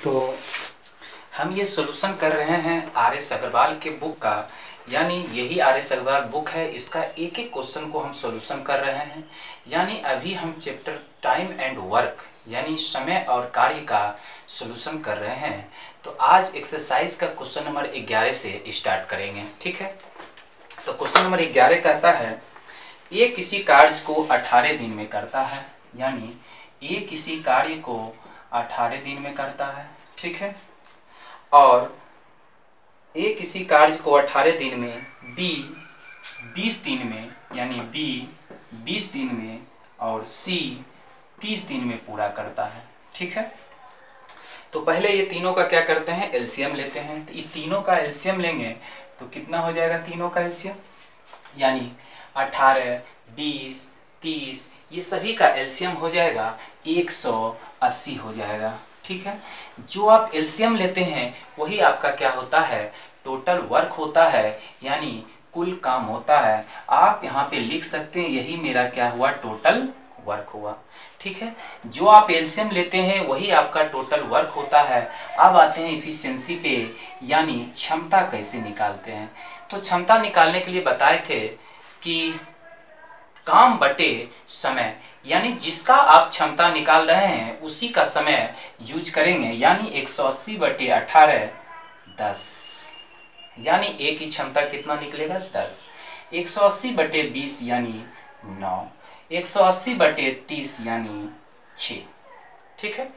तो हम ये सॉल्यूशन कर रहे हैं आर एस अग्रवाल के बुक का, यानी यही आर एस अग्रवाल बुक है, इसका एक एक क्वेश्चन को हम सॉल्यूशन कर रहे हैं। यानी अभी हम चैप्टर टाइम एंड वर्क यानी समय और कार्य का सॉल्यूशन कर रहे हैं। तो आज एक्सरसाइज का क्वेश्चन नंबर 11 से स्टार्ट करेंगे, ठीक है। तो क्वेश्चन नंबर 11 कहता है ए किसी कार्य को 18 दिन में करता है, यानी ए किसी कार्य को 18 दिन में करता है, ठीक है। और ए किसी कार्य को 18 दिन में, बी 20 दिन में, यानी बी 20 दिन में और सी 30 दिन में पूरा करता है, ठीक है। तो पहले ये तीनों का क्या करते हैं, एलसीएम लेते हैं। तो ये तीनों का एलसीएम लेंगे तो कितना हो जाएगा तीनों का एलसीएम, यानी 18, 20, 30 ये सभी का एलसीएम हो जाएगा 180 हो जाएगा, ठीक है। जो आप एलसीएम लेते हैं वही आपका क्या होता है, टोटल वर्क होता है, यानी कुल काम होता है। आप यहाँ पे लिख सकते हैं यही मेरा क्या हुआ, टोटल वर्क हुआ, ठीक है। जो आप एलसीएम लेते हैं वही आपका टोटल वर्क होता है। अब आते हैं इफिशिएंसी पे, यानी क्षमता कैसे निकालते हैं। तो क्षमता निकालने के लिए बताए थे कि काम बटे समय, यानी जिसका आप क्षमता निकाल रहे हैं उसी का समय यूज करेंगे, यानी 180 बटे 18 10, यानी ए की क्षमता कितना निकलेगा 10। 180 बटे 20 यानी 9, 180 बटे 30 यानी 6, ठीक है।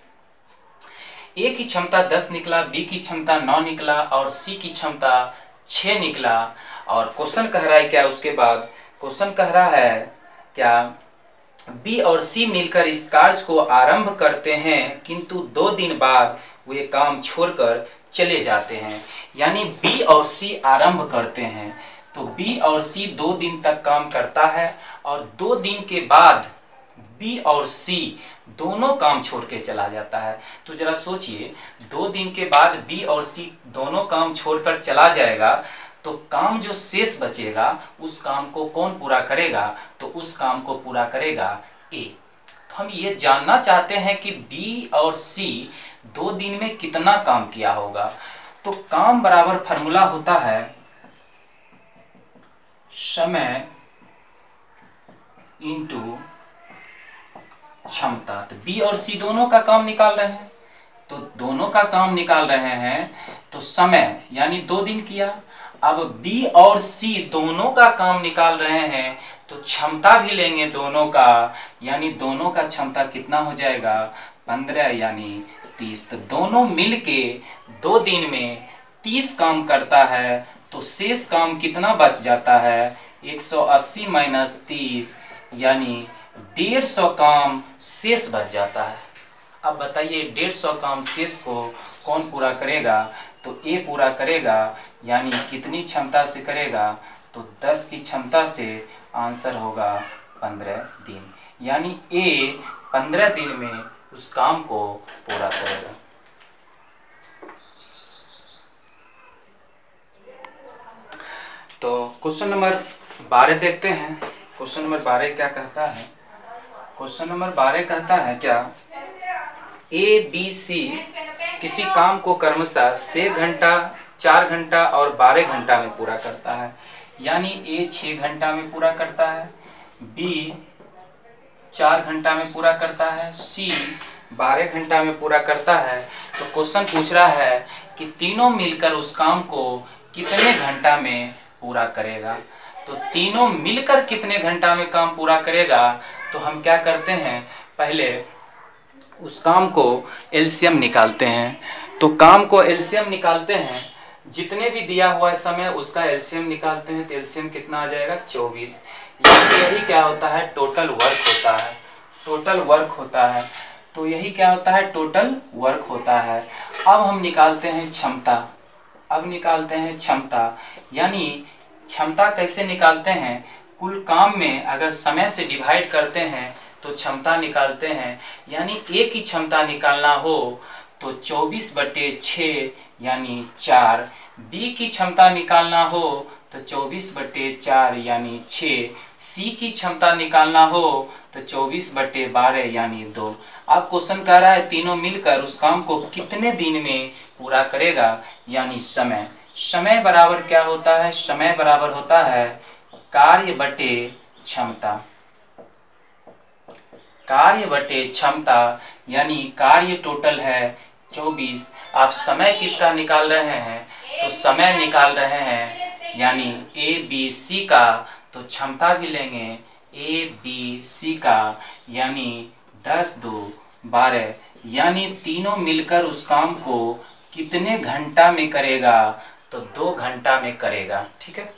ए की क्षमता 10 निकला, बी की क्षमता 9 निकला और सी की क्षमता 6 निकला। और क्वेश्चन कह रहा है क्या, उसके बाद क्वेश्चन कह रहा है क्या, बी और सी मिलकर इस कार्य को आरंभ करते हैं किंतु 2 दिन बाद वे काम छोड़कर चले जाते हैं। यानी बी और सी आरंभ करते हैं तो बी और सी 2 दिन तक काम करता है और 2 दिन के बाद बी और सी दोनों काम छोड़ के चला जाता है। तो जरा सोचिए, 2 दिन के बाद बी और सी दोनों काम छोड़कर चला जाएगा तो काम जो शेष बचेगा उस काम को कौन पूरा करेगा, तो उस काम को पूरा करेगा ए। तो हम ये जानना चाहते हैं कि बी और सी 2 दिन में कितना काम किया होगा। तो काम बराबर फार्मूला होता है समय इंटू क्षमता। तो बी और सी दोनों का काम निकाल रहे हैं, तो दोनों का काम निकाल रहे हैं तो समय यानी 2 दिन किया। अब बी और सी दोनों का काम निकाल रहे हैं तो क्षमता भी लेंगे दोनों का, यानी दोनों का क्षमता कितना हो जाएगा 15 यानी 30। तो दोनों मिलके 2 दिन में 30 काम करता है तो शेष काम कितना बच जाता है, 180 माइनस 30 यानी 150 काम शेष बच जाता है। अब बताइए 150 काम शेष को कौन पूरा करेगा, तो ए पूरा करेगा, यानी कितनी क्षमता से करेगा, तो 10 की क्षमता से आंसर होगा 15 दिन, यानी ए 15 दिन में उस काम को पूरा करेगा। तो क्वेश्चन नंबर 12 देखते हैं। क्वेश्चन नंबर 12 क्या कहता है, क्वेश्चन नंबर 12 कहता है क्या, ए बी सी किसी काम को क्रमशः 6 घंटा, 4 घंटा और 12 घंटा में पूरा करता है। यानी ए 6 घंटा में पूरा करता है, बी 4 घंटा में पूरा करता है, सी 12 घंटा में पूरा करता है। तो क्वेश्चन पूछ रहा है कि तीनों मिलकर उस काम को कितने घंटा में पूरा करेगा। तो तीनों मिलकर कितने घंटा में काम पूरा करेगा, तो हम क्या करते हैं, पहले उस काम को एलसीएम निकालते हैं। तो काम को एलसीएम निकालते हैं, जितने भी दिया हुआ है समय उसका एलसीएम निकालते हैं। तो एलसीएम कितना आ जाएगा 24। यही क्या होता है, टोटल वर्क होता है, टोटल वर्क होता है। तो यही क्या होता है, टोटल वर्क होता है। अब हम निकालते हैं क्षमता, अब निकालते हैं क्षमता, यानी क्षमता कैसे निकालते हैं, कुल काम में अगर समय से डिवाइड करते हैं तो क्षमता निकालते हैं। यानी ए की क्षमता निकालना हो तो 24 बटे 6 यानी 4, बी की क्षमता निकालना हो तो 24 बटे 4 यानी 6, सी की क्षमता निकालना हो तो 24 बटे 12 यानी 2। अब क्वेश्चन कह रहा है तीनों मिलकर उस काम को कितने दिन में पूरा करेगा, यानी समय। समय बराबर क्या होता है, समय बराबर होता है कार्य बटे क्षमता। कार्य बटे क्षमता, यानी कार्य टोटल है 24। आप समय किसका निकाल रहे हैं, तो समय निकाल रहे हैं यानी ए बी सी का, तो क्षमता भी लेंगे ए बी सी का, यानी 10 2 12, यानी तीनों मिलकर उस काम को कितने घंटा में करेगा, तो 2 घंटा में करेगा। ठीक है।